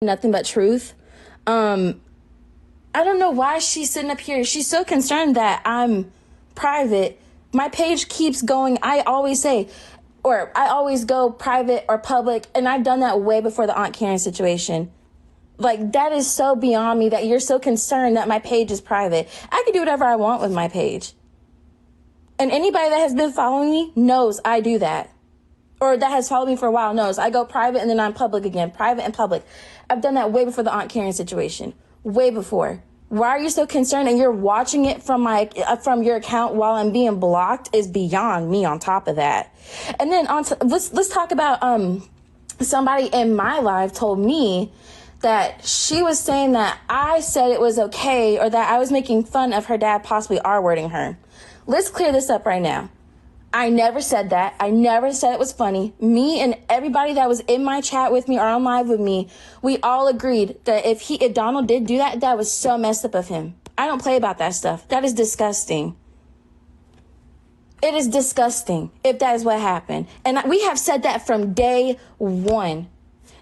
nothing but truth. I don't know why she's sitting up here. She's so concerned that I'm private. My page keeps going. I always go private or public, and I've done that way before the Aunt Karen situation. Like, that is so beyond me that you're so concerned that my page is private. I can do whatever I want with my page. And anybody that has been following me knows I do that. Or that has followed me for a while knows I go private and then I'm public again. Private and public. I've done that way before the Aunt Karen situation. Way before. Why are you so concerned and you're watching it from your account while I'm being blocked is beyond me on top of that. And then let's talk about somebody in my life told me that she was saying that I said it was okay or that I was making fun of her dad possibly R-wording her. Let's clear this up right now. I never said that. I never said it was funny. Me and everybody that was in my chat with me or on live with me, we all agreed that if Donald did do that, that was so messed up of him. I don't play about that stuff. That is disgusting. It is disgusting if that is what happened. And we have said that from day one.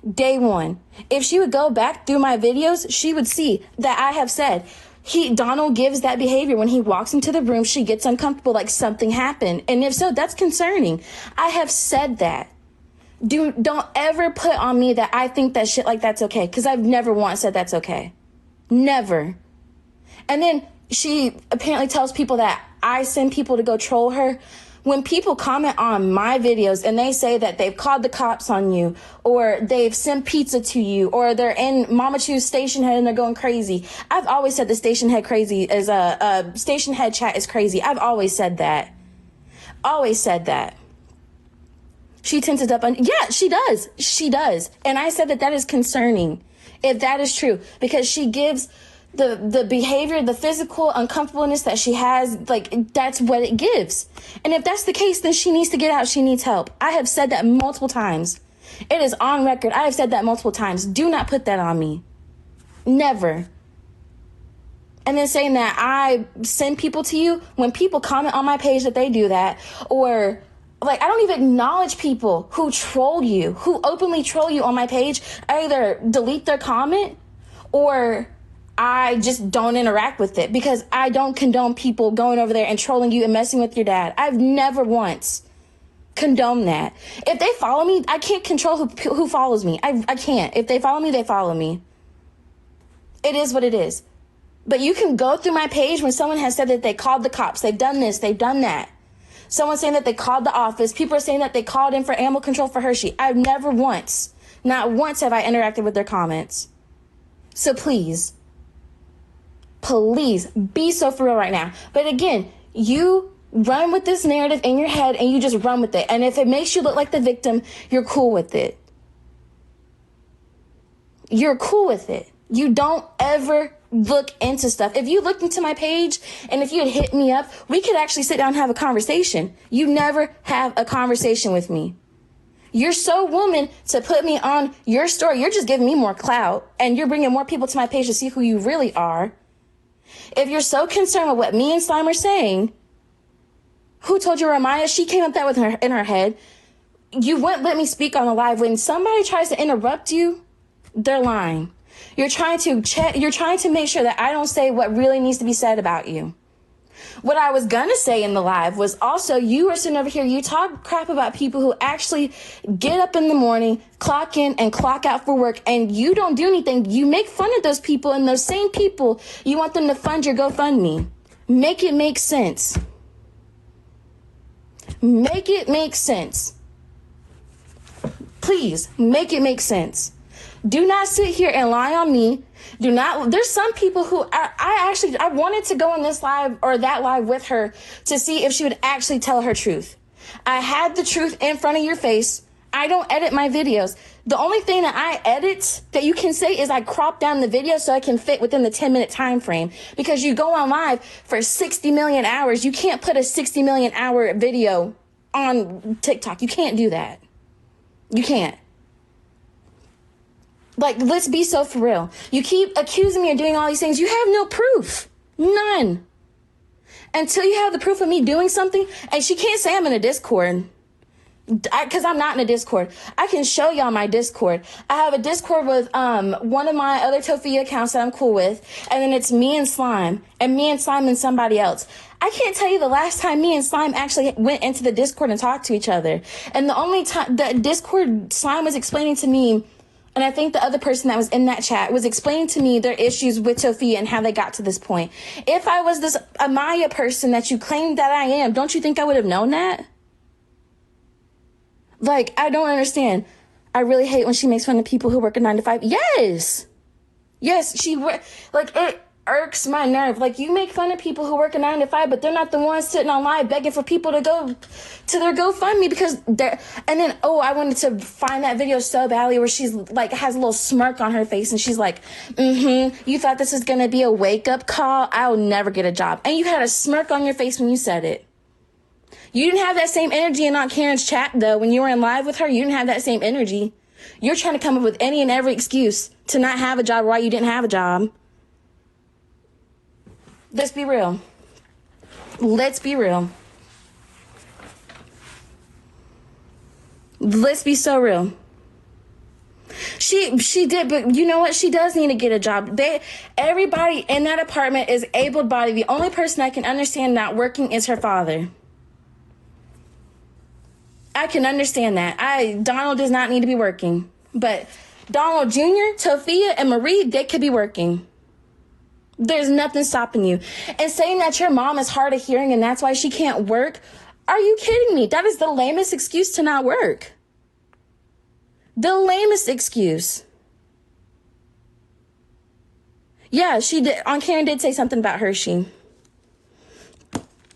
Day one. If she would go back through my videos, she would see that I have said, Donald gives that behavior when he walks into the room, she gets uncomfortable like something happened. And if so, that's concerning. I have said that. Don't ever put on me that I think that shit like that's okay. Because I've never once said that's okay. Never. And then she apparently tells people that I send people to go troll her. When people comment on my videos and they say that they've called the cops on you or they've sent pizza to you or they're in Mama Chu's station head and they're going crazy. I've always said the station head crazy is a station head chat is crazy. I've always said that. Always said that. She tenses up. Yeah, she does. She does. And I said that is concerning if that is true because she gives the behavior, the physical uncomfortableness that she has, like, that's what it gives. And if that's the case, then she needs to get out. She needs help. I have said that multiple times. It is on record. I have said that multiple times. Do not put that on me. Never. And then saying that I send people to you, when people comment on my page that they do that, or like, I don't even acknowledge people who troll you, who openly troll you on my page. I either delete their comment or I just don't interact with it because I don't condone people going over there and trolling you and messing with your dad. I've never once condoned that. If they follow me, I can't control who follows me. I can't. If they follow me, they follow me. It is what it is. But you can go through my page when someone has said that they called the cops. They've done this. They've done that. Someone's saying that they called the office. People are saying that they called in for animal control for Hershey. I've never once, not once have I interacted with their comments. So please be so for real right now. But again, you run with this narrative in your head and you just run with it. And if it makes you look like the victim, you're cool with it. You're cool with it. You don't ever look into stuff. If you looked into my page and if you had hit me up, we could actually sit down and have a conversation. You never have a conversation with me. You're so woman to put me on your story. You're just giving me more clout and you're bringing more people to my page to see who you really are. If you're so concerned with what me and Slime are saying, who told you Ramaya? She came up that with her in her head. You wouldn't let me speak on the live. When somebody tries to interrupt you, they're lying. You're trying to make sure that I don't say what really needs to be said about you. What I was going to say in the live was also you are sitting over here. You talk crap about people who actually get up in the morning, clock in and clock out for work, and you don't do anything. You make fun of those people, and those same people, you want them to fund your GoFundMe. Make it make sense. Make it make sense. Please, make it make sense. Do not sit here and lie on me. There's some people who I wanted to go on this live or that live with her to see if she would actually tell her truth. I had the truth in front of your face. I don't edit my videos. The only thing that I edit that you can say is I crop down the video so I can fit within the 10-minute time frame, because you go on live for 60 million hours. You can't put a 60 million hour video on TikTok. You can't do that. You can't. Like, let's be so for real. You keep accusing me of doing all these things. You have no proof. None. Until you have the proof of me doing something. And she can't say I'm in a Discord. Because I'm not in a Discord. I can show y'all my Discord. I have a Discord with one of my other Tofia accounts that I'm cool with, and then it's me and Slime, and somebody else. I can't tell you the last time me and Slime actually went into the Discord and talked to each other. And the only time the Discord, Slime was explaining to me, and I think the other person that was in that chat was explaining to me their issues with Tofia and how they got to this point. If I was this Amaya person that you claim that I am, don't you think I would have known that? Like, I don't understand. I really hate when she makes fun of people who work a 9 to 5. Yes, it irks my nerve. Like, you make fun of people who work a 9 to 5, but they're not the ones sitting on live begging for people to go to their GoFundMe because they're. And then, I wanted to find that video so badly where she's like has a little smirk on her face and she's like, you thought this was gonna be a wake up call? I'll never get a job. And you had a smirk on your face when you said it. You didn't have that same energy in Aunt Karen's chat, though. When you were in live with her, you didn't have that same energy. You're trying to come up with any and every excuse to not have a job or why you didn't have a job. Let's be real. Let's be real. Let's be so real. She did, but you know what? She does need to get a job. Everybody in that apartment is able-bodied. The only person I can understand not working is her father. I can understand that. Donald does not need to be working. But Donald Jr., Tofia, and Marie, they could be working. There's nothing stopping you. And saying that your mom is hard of hearing and that's why she can't work, are you kidding me? That is the lamest excuse to not work. The lamest excuse. Yeah, she did. Aunt Karen did say something about Hershey.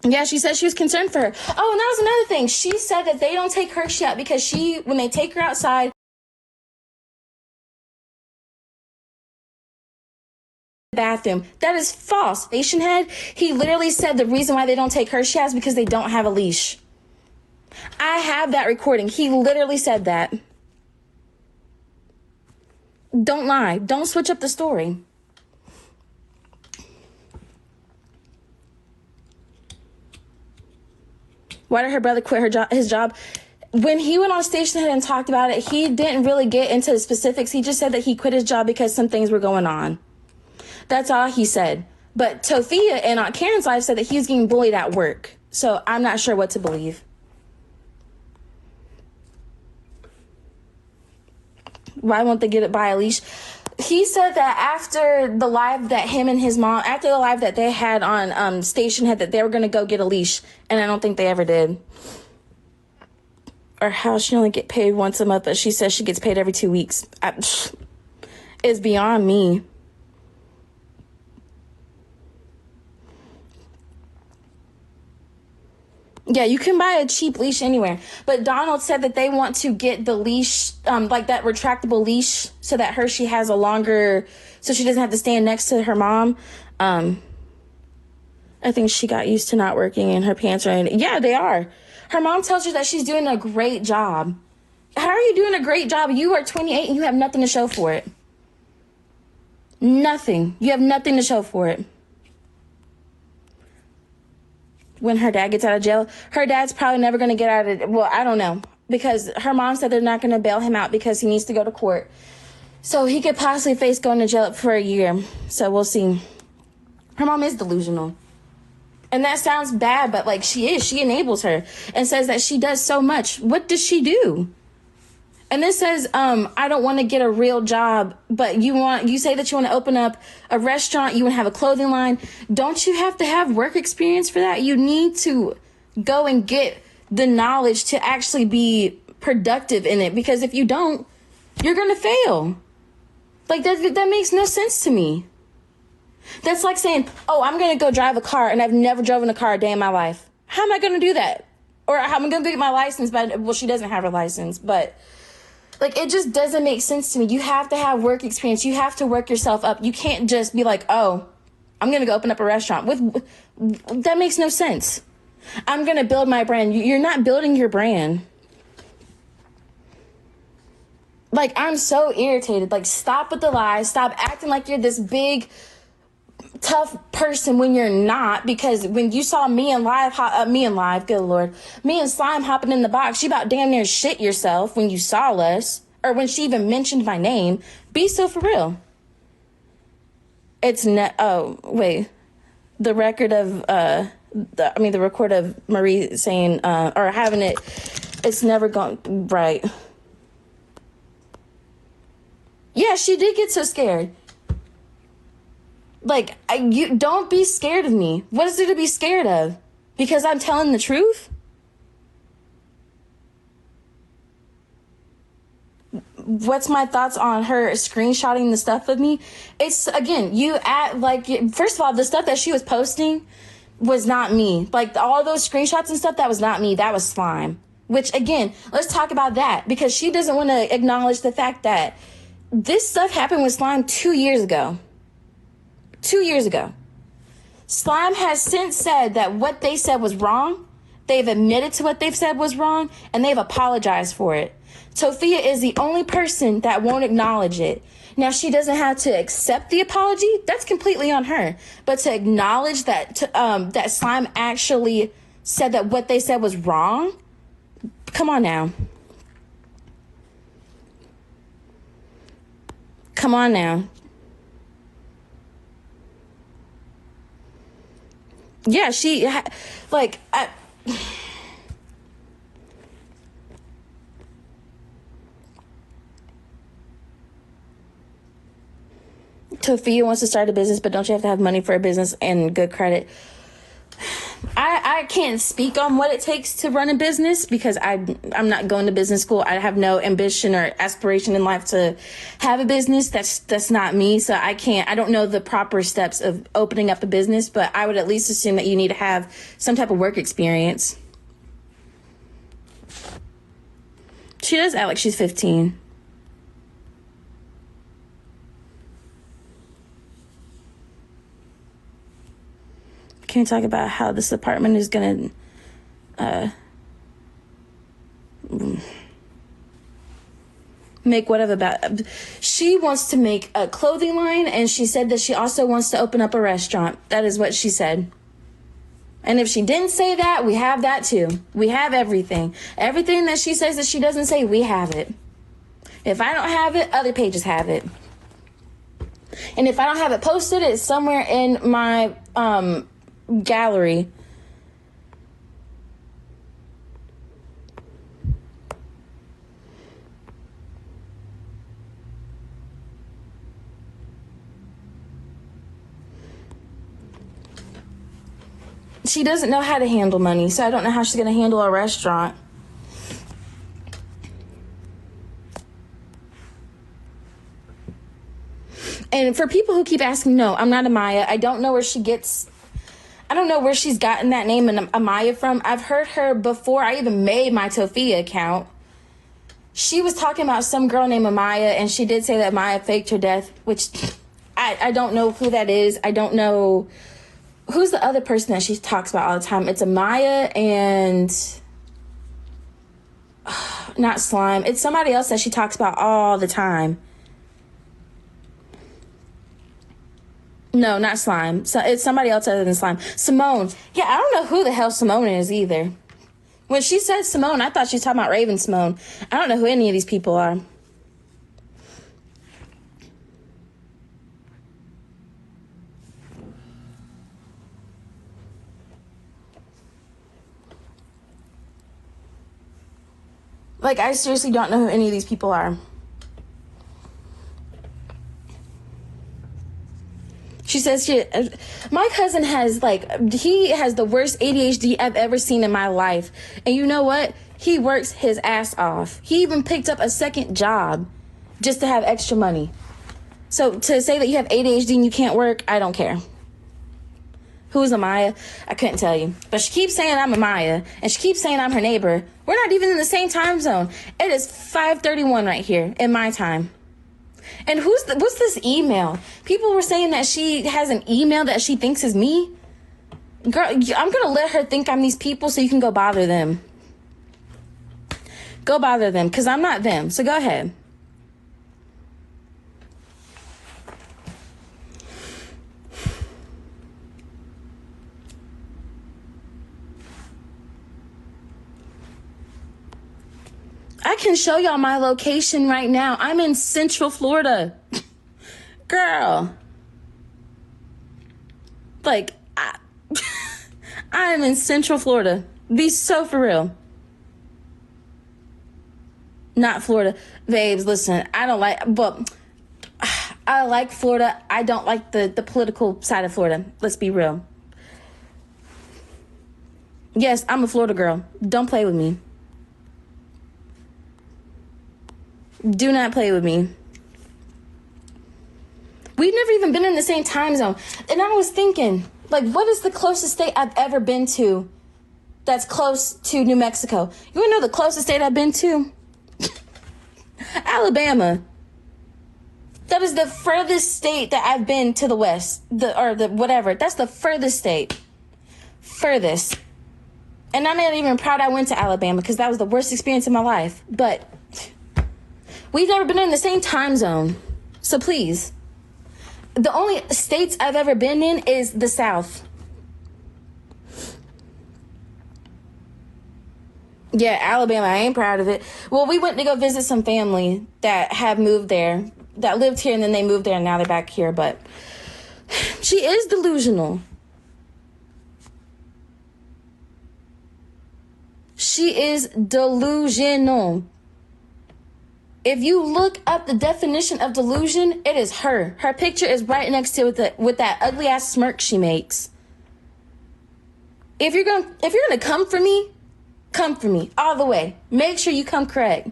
Yeah, she said she was concerned for her. Oh, and that was another thing. She said that they don't take Hershey out because when they take her outside, bathroom. That is false. Station head, he literally said the reason why they don't take Hershey out is because they don't have a leash. I have that recording. He literally said that. Don't lie. Don't switch up the story. Why did her brother quit his job? When he went on Station Head and talked about it, he didn't really get into the specifics. He just said that he quit his job because some things were going on. That's all he said. But Tofia and Aunt Karen's life said that he was getting bullied at work. So I'm not sure what to believe. Why won't they get it by a leash? He said that after the live that they had on Station Head, that they were going to go get a leash. And I don't think they ever did. Or how she only get paid once a month, but she says she gets paid every 2 weeks. It's beyond me. Yeah, you can buy a cheap leash anywhere. But Donald said that they want to get the leash, like that retractable leash, so that Hershey has a longer, so she doesn't have to stand next to her mom. I think she got used to not working and her pants are in. Yeah, they are. Her mom tells her that she's doing a great job. How are you doing a great job? You are 28 and you have nothing to show for it. Nothing. You have nothing to show for it. When her dad gets out of jail, her dad's probably never going to get out of it. Well, I don't know. Because her mom said they're not going to bail him out because he needs to go to court. So he could possibly face going to jail for a year. So we'll see. Her mom is delusional. And that sounds bad, but like she is. She enables her and says that she does so much. What does she do? And this says, I don't want to get a real job, but you say that you want to open up a restaurant, you want to have a clothing line. Don't you have to have work experience for that? You need to go and get the knowledge to actually be productive in it, because if you don't, you're going to fail. Like that makes no sense to me. That's like saying, oh, I'm going to go drive a car and I've never driven a car a day in my life. How am I going to do that? Or how am I going to get my license? Well, she doesn't have her license, but like, it just doesn't make sense to me. You have to have work experience. You have to work yourself up. You can't just be like, oh, I'm going to go open up a restaurant. That makes no sense. I'm going to build my brand. You're not building your brand. Like, I'm so irritated. Like, stop with the lies. Stop acting like you're this big tough person when you're not, because when you saw me and good Lord, me and Slime hopping in the box, you about damn near shit yourself when you saw us, or when she even mentioned my name. Be so for real. It's oh wait, the record of the record of Marie saying or having it, it's never gone right. Yeah, she did get so scared. Like, you don't be scared of me. What is there to be scared of? Because I'm telling the truth? What's my thoughts on her screenshotting the stuff of me? It's, again, first of all, the stuff that she was posting was not me. Like, all those screenshots and stuff, that was not me. That was Slime. Which, again, let's talk about that. Because she doesn't want to acknowledge the fact that this stuff happened with Slime 2 years ago. 2 years ago. Slime has since said that what they said was wrong. They've admitted to what they've said was wrong, and they've apologized for it. Sophia is the only person that won't acknowledge it. Now, she doesn't have to accept the apology. That's completely on her. But to acknowledge that that Slime actually said that what they said was wrong, come on now. Come on now. Yeah, Sophia wants to start a business, but don't you have to have money for a business and good credit? I can't speak on what it takes to run a business, because I'm not going to business school. I have no ambition or aspiration in life to have a business. That's not me. So I don't know the proper steps of opening up a business, but I would at least assume that you need to have some type of work experience. She does act like she's 15. Can we talk about how this apartment is going to make whatever about... She wants to make a clothing line, and she said that she also wants to open up a restaurant. That is what she said. And if she didn't say that, we have that too. We have everything. Everything that she says that she doesn't say, we have it. If I don't have it, other pages have it. And if I don't have it posted, it's somewhere in my gallery. She doesn't know how to handle money, so I don't know how she's going to handle a restaurant. And for people who keep asking, no, I'm not Amaya. I don't know where she's gotten that name and Amaya from. I've heard her before I even made my Sophia account. She was talking about some girl named Amaya, and she did say that Amaya faked her death, which I don't know who that is. I don't know who's the other person that she talks about all the time. It's Amaya and not Slime. It's somebody else that she talks about all the time. No, not Slime. So it's somebody else other than Slime. Simone. Yeah, I don't know who the hell Simone is either. When she said Simone, I thought she was talking about Raven Simone. I don't know who any of these people are. Like, I seriously don't know who any of these people are. She says my cousin has he has the worst ADHD I've ever seen in my life. And you know what? He works his ass off. He even picked up a second job just to have extra money. So to say that you have ADHD and you can't work, I don't care. Who's Amaya? I couldn't tell you. But she keeps saying I'm Amaya, and she keeps saying I'm her neighbor. We're not even in the same time zone. It is 5:31 right here in my time. And what's this email? People were saying that she has an email that she thinks is me. Girl, I'm going to let her think I'm these people so you can go bother them. Go bother them, because I'm not them. So go ahead. I can show y'all my location right now. I'm in Central Florida. Girl. Like, I'm in Central Florida. Be so for real. Not Florida. Babes, listen, I like Florida. I don't like the political side of Florida. Let's be real. Yes, I'm a Florida girl. Don't play with me. Do not play with me. We've never even been in the same time zone. And I was thinking, like, what is the closest state I've ever been to that's close to New Mexico? You wanna know the closest state I've been to? Alabama. That is the furthest state that I've been to the west. Whatever. That's the furthest state. Furthest. And I'm not even proud I went to Alabama because that was the worst experience of my life. But we've never been in the same time zone. So please. The only states I've ever been in is the South. Yeah, Alabama, I ain't proud of it. Well, we went to go visit some family that have moved there, that lived here, and then they moved there, and now they're back here. But she is delusional. She is delusional. If you look up the definition of delusion, it is her. Her picture is right next to it with that ugly ass smirk she makes. If you're gonna come for me all the way. Make sure you come correct.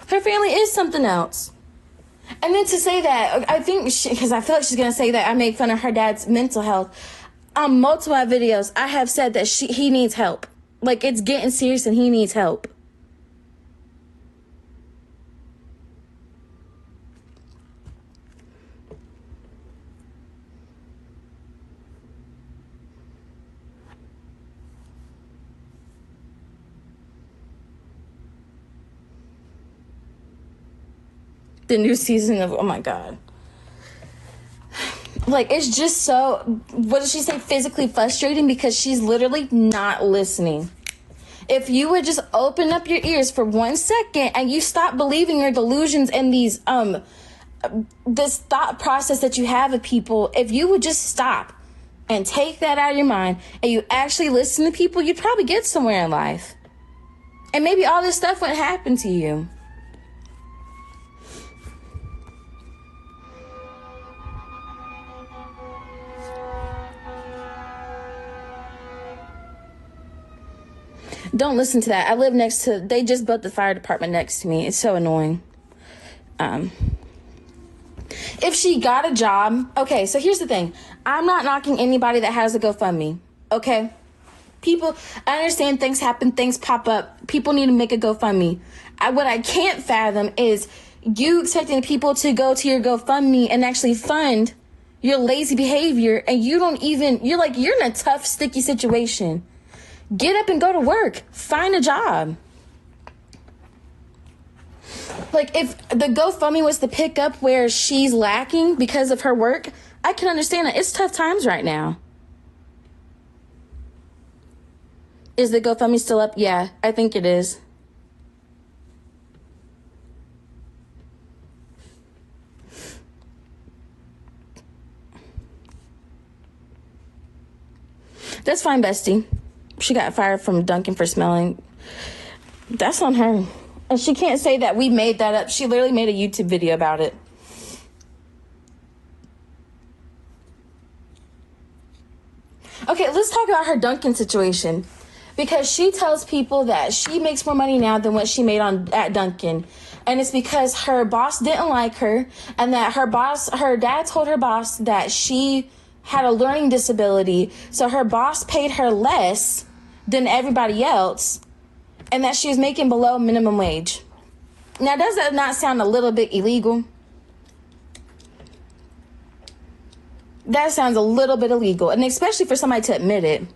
Her family is something else. And then to say that, I think, because I feel like she's gonna say that I make fun of her dad's mental health. On multiple videos, I have said that he needs help. Like, it's getting serious and he needs help. The new season of, oh my God. Like, it's just so, what does she say, physically frustrating because she's literally not listening. If you would just open up your ears for 1 second and you stop believing your delusions and these, this thought process that you have of people, if you would just stop and take that out of your mind and you actually listen to people, you'd probably get somewhere in life. And maybe all this stuff wouldn't happen to you. Don't listen to that. I live next to, they just built the fire department next to me. It's so annoying. If she got a job, okay, so here's the thing. I'm not knocking anybody that has a GoFundMe, okay? People, I understand things happen, things pop up. People need to make a GoFundMe. What I can't fathom is you expecting people to go to your GoFundMe and actually fund your lazy behavior, and you don't even, you're in a tough, sticky situation. Get up and go to work. Find a job. Like, if the GoFundMe was to pick up where she's lacking because of her work, I can understand that. It's tough times right now. Is the GoFundMe still up? Yeah, I think it is. That's fine, bestie. She got fired from Dunkin' for smelling. That's on her. And she can't say that we made that up. She literally made a YouTube video about it. Okay, let's talk about her Dunkin' situation. Because she tells people that she makes more money now than what she made at Dunkin'. And it's because her boss didn't like her. And that her dad told her boss that she had a learning disability. So her boss paid her less than everybody else, and that she was making below minimum wage. Now, does that not sound a little bit illegal? That sounds a little bit illegal, and especially for somebody to admit it.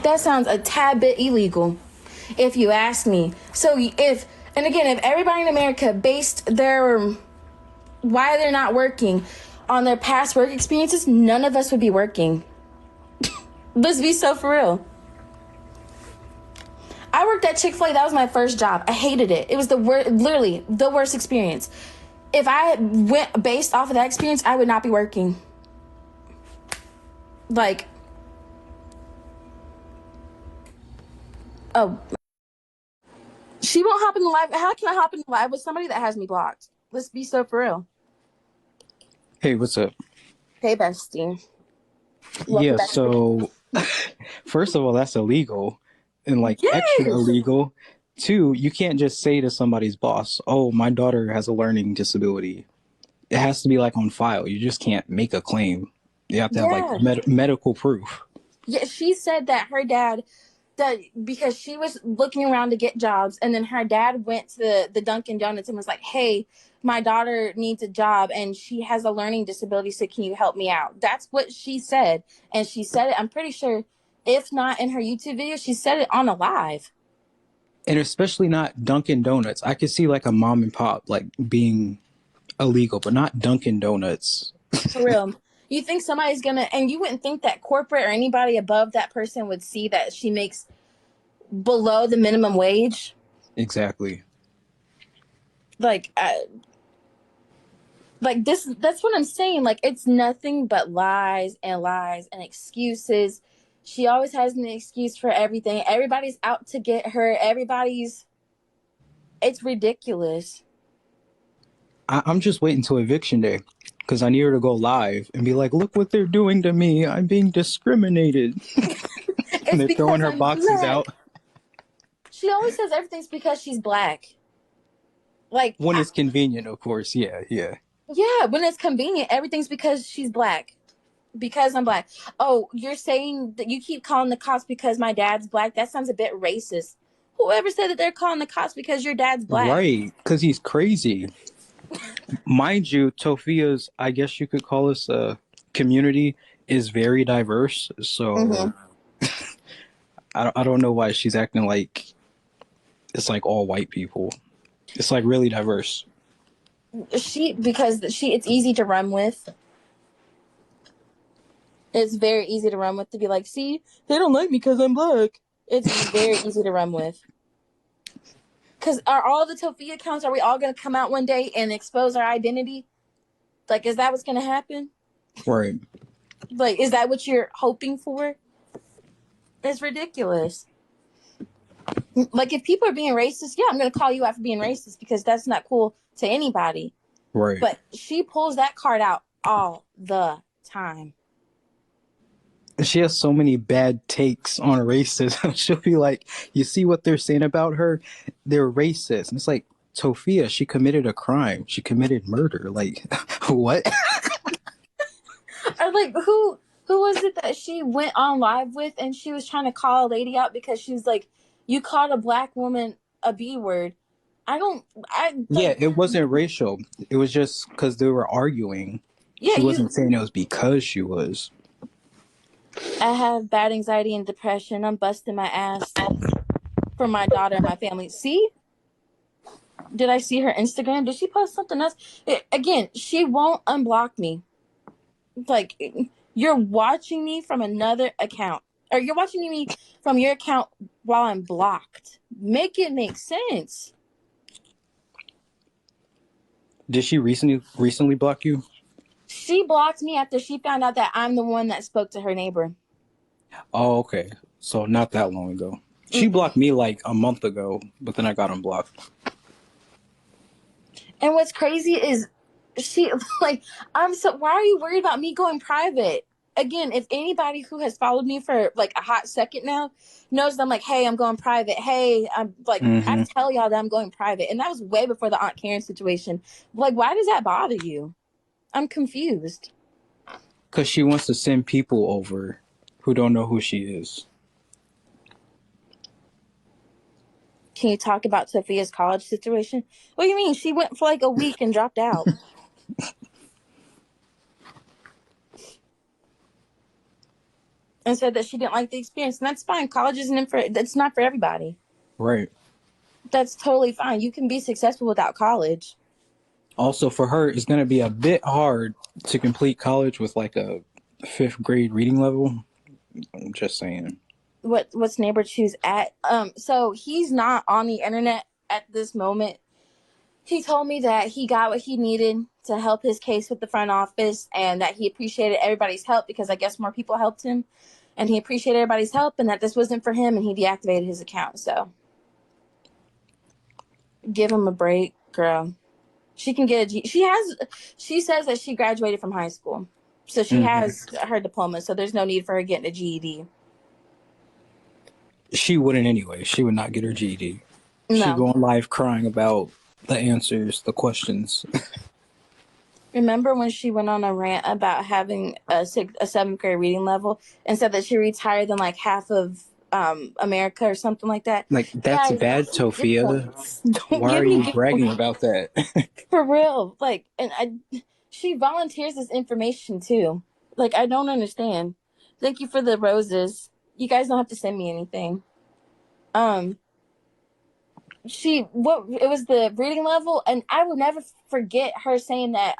That sounds a tad bit illegal, if you ask me. So if And again, if everybody in America based their why they're not working on their past work experiences, none of us would be working. Let's be so for real. I worked at Chick-fil-A. That was my first job. I hated it. It was the worst, literally the worst experience. If I went based off of that experience, I would not be working. Like, oh, she won't hop in the live. How can I hop in the live with somebody that has me blocked? Let's be so for real. Hey, what's up? Hey, bestie. Welcome Yeah, back to the. so first of all, that's illegal and like extra Yes. illegal. Two, you can't just say to somebody's boss, "Oh, my daughter has a learning disability." It has to be like on file. You just can't make a claim. You have to have like Yeah. medical proof. Yeah. She said that her dad, that because she was looking around to get jobs, and then her dad went to the Dunkin' Donuts and was like, "Hey, my daughter needs a job, and she has a learning disability. So can you help me out?" That's what she said, and she said it. I'm pretty sure, if not in her YouTube video, she said it on a live. And especially not Dunkin' Donuts. I could see like a mom and pop like being illegal, but not Dunkin' Donuts. For real. You think somebody's gonna, and you wouldn't think that corporate or anybody above that person would see that she makes below the minimum wage? Exactly. Like, like this, that's what I'm saying. Like, it's nothing but lies and excuses. She always has an excuse for everything. Everybody's out to get her. It's ridiculous. I'm just waiting till eviction day because I need her to go live and be like, "Look what they're doing to me. I'm being discriminated." And It's they're throwing because her I'm boxes out black. She always says everything's because she's black. Like, when it's convenient, of course. Yeah, yeah. yeah, when it's convenient, everything's because she's black. Because I'm black. Oh, you're saying that you keep calling the cops because my dad's black? That sounds a bit racist. Whoever said that they're calling the cops because your dad's black? Right, because he's crazy. Mind you, Tofia's, I guess you could call us a community, is very diverse. So Mm-hmm. I don't know why she's acting like it's like all white people. It's like really diverse. It's easy to run with. It's very easy to run with to be like, see, they don't like me because I'm black. It's very easy to run with. Because are all the Tofia accounts, are we all going to come out one day and expose our identity? Like, is that what's going to happen? Right, Like, is that what you're hoping for? It's ridiculous. Like, if people are being racist, yeah, I'm going to call you out for being racist because that's not cool to anybody. right. But she pulls that card out all the time. She has so many bad takes on racism. She'll be like, "You see what they're saying about her? They're racist." And it's like, Tofia, she committed a crime. She committed murder. Like, what? Or like, who was it that she went on live with and she was trying to call a lady out because she was like, you called a black woman a B word. I Yeah, like, it wasn't racial. It was just because they were arguing. yeah, She wasn't saying it was because she was. I have bad anxiety and depression. I'm busting my ass for my daughter and my family. See? Did I see her Instagram? Did she post something else? Again, she won't unblock me. Like, you're watching me from another account, or you're watching me from your account while I'm blocked. Make it make sense. Did she recently block you? She blocked me after she found out that I'm the one that spoke to her neighbor. Oh, okay. So not that long ago. She Mm-mm. blocked me like a month ago, but then I got unblocked. And what's crazy is she like, I'm so, why are you worried about me going private? Again, if anybody who has followed me for like a hot second now knows that I'm like, hey, I'm going private. Hey, I'm like, I Mm-hmm. tell y'all that I'm going private. And that was way before the Aunt Karen situation. Like, why does that bother you? I'm confused. Because she wants to send people over who don't know who she is. Can you talk about Sophia's college situation? What do you mean? She went for like a week and dropped out and said that she didn't like the experience. And that's fine. College isn't for, that's not for everybody. Right. That's totally fine. You can be successful without college. Also, for her, it's going to be a bit hard to complete college with like a fifth grade reading level. I'm just saying. What's neighbor choose at? So he's not on the internet at this moment. He told me that he got what he needed to help his case with the front office and that he appreciated everybody's help because I guess more people helped him and he appreciated everybody's help and that this wasn't for him and he deactivated his account. So give him a break, girl. She can get a G. She says that she graduated from high school. So she Mm-hmm. has her diploma. So there's no need for her getting a GED. She wouldn't anyway. She would not get her GED. She'd No. go on live crying about the answers, the questions. Remember when she went on a rant about having a seventh grade reading level and said that she reads higher than like half of America or something like that? Like, that's Guys, bad, don't give me Sophia. points. Don't Why are give me you bragging about that? for real. Like, she volunteers this information too. Like, I don't understand. Thank you for the roses. You guys don't have to send me anything. Um, it was the reading level, and I will never forget her saying that.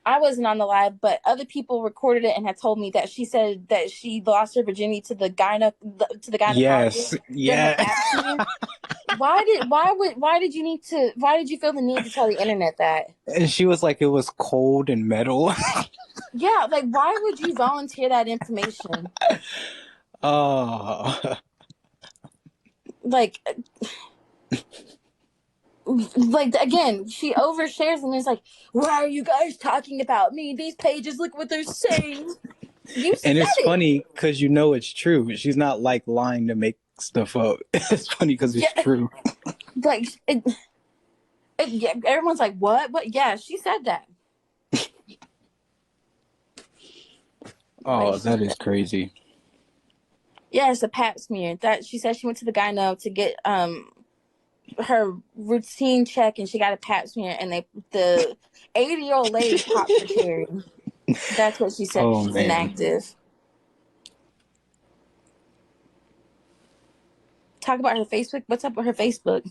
I wasn't on the live, but other people recorded it and had told me that she said that she lost her virginity to the Yes. gynecologist during a Yeah. pap smear. Why did you feel the need to tell the internet that? And she was like, it was cold and metal. Yeah, like why would you volunteer that information? Oh. Like again, she overshares and is like, "Why are you guys talking about me? These pages, look what they're saying." You And said it's it. funny because you know it's true. She's not like lying to make stuff up. It's funny because it's Yeah, true. like yeah, everyone's like, "What?" But yeah, she said that. Like, Oh, that is crazy. yeah, it's a pap smear. That she said she went to the gyno to get her routine check, and she got a pap smear, and the 80-year-old lady popped her cherry. That's what she said. Oh, She's man. inactive. Talk about her Facebook. What's up with her Facebook?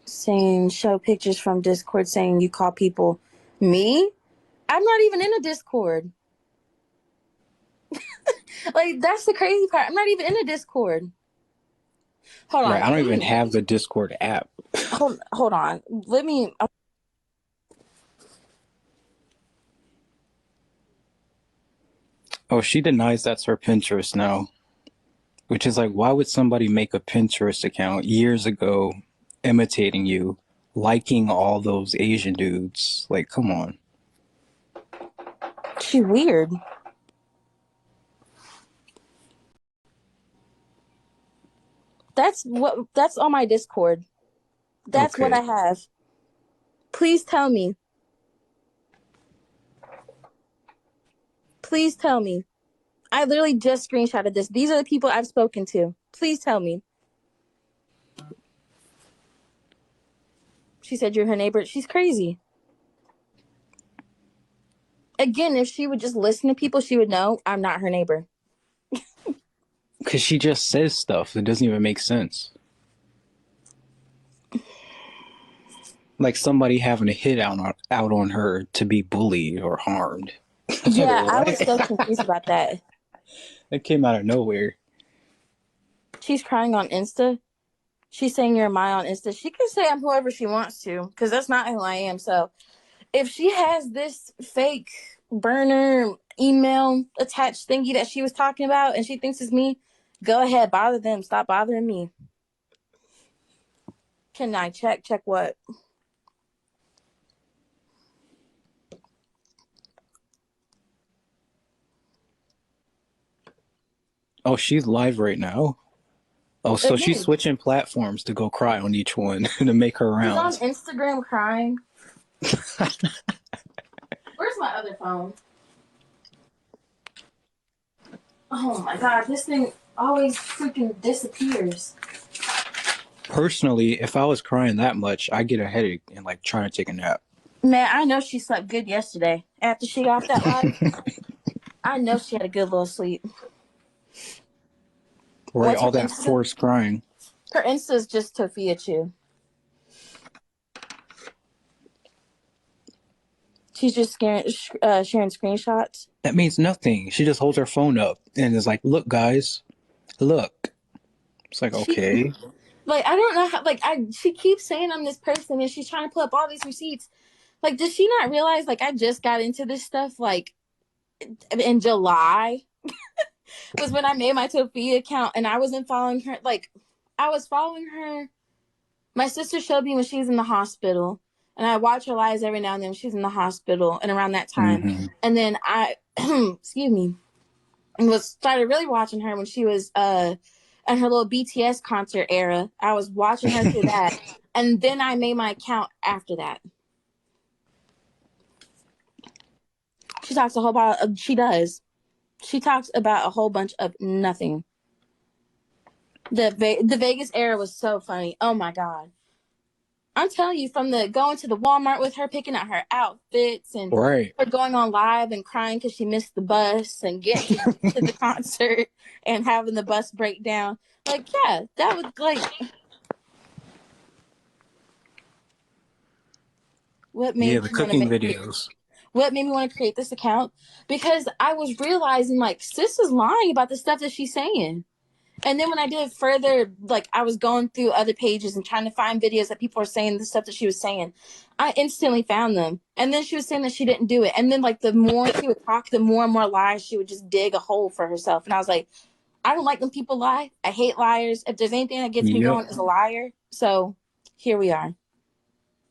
Saying show pictures from Discord saying you call people me. I'm not even in a Discord. Like that's the crazy part. I'm not even in a Discord. Hold Right. on. I don't even have the Discord app. Hold on. Let me. Oh, she denies that's her Pinterest now. Which is like, why would somebody make a Pinterest account years ago imitating you, liking all those Asian dudes? Like, come on. She weird. That's on my Discord. That's what Okay. I have. Please tell me. Please tell me. I literally just screenshotted this. These are the people I've spoken to. Please tell me. She said you're her neighbor. She's crazy. Again, if she would just listen to people, she would know I'm not her neighbor. Because she just says stuff that doesn't even make sense. Like somebody having a hit out on her to be bullied or harmed. Yeah, I was so What? confused about that. It came out of nowhere. She's crying on Insta. She's saying you're my on Insta. She can say I'm whoever she wants to, because that's not who I am. So if she has this fake burner email attached thingy that she was talking about and she thinks it's me, go ahead, bother them. Stop bothering me. Can I check? Check what? Oh, she's live right now. Oh, so she's Again, switching platforms to go cry on each one to make her she's on rounds. Instagram crying. Where's my other phone? Oh my god, this thing always freaking disappears. Personally, if I was crying that much, I get a headache and like try to take a nap. Man, I know she slept good yesterday. After she got off that live, I know she had a good little sleep. Right, What's her all that Insta? forced crying. Her Insta is just Tofia Chu. She's just sharing screenshots. That means nothing. She just holds her phone up and is like, "Look, guys, look." It's like, She okay, like I don't know how like I she keeps saying I'm this person and she's trying to pull up all these receipts. Like, does she not realize like I just got into this stuff like in July was when I made my Tofia account and I wasn't following her. Like, I was following her. My sister showed me when she was in the hospital, and I watch her lives every now and then when she's in the hospital and around that time. hmm And then I, excuse me, was started really watching her when she was in her little BTS concert era. I was watching her through that, and then I made my account after that. She talks a whole lot. She does. She talks about a whole bunch of nothing. The Vegas era was so funny. Oh my god. I'm telling you, from the going to the Walmart with her, picking out her outfits, and right. her going on live and crying because she missed the bus, and getting to the concert and having the bus breakdown. Like, yeah, that was like what Yeah, made the me want to cooking make videos. what made me want to create this account, because I was realizing like sis is lying about the stuff that she's saying. And then when I did further, like I was going through other pages and trying to find videos that people were saying the stuff that she was saying, I instantly found them. And then she was saying that she didn't do it. And then like the more she would talk, the more and more lies she would just dig a hole for herself. And I was like, I don't like when people lie. I hate liars. If there's anything that gets me Yep. going, is a liar. So here we are.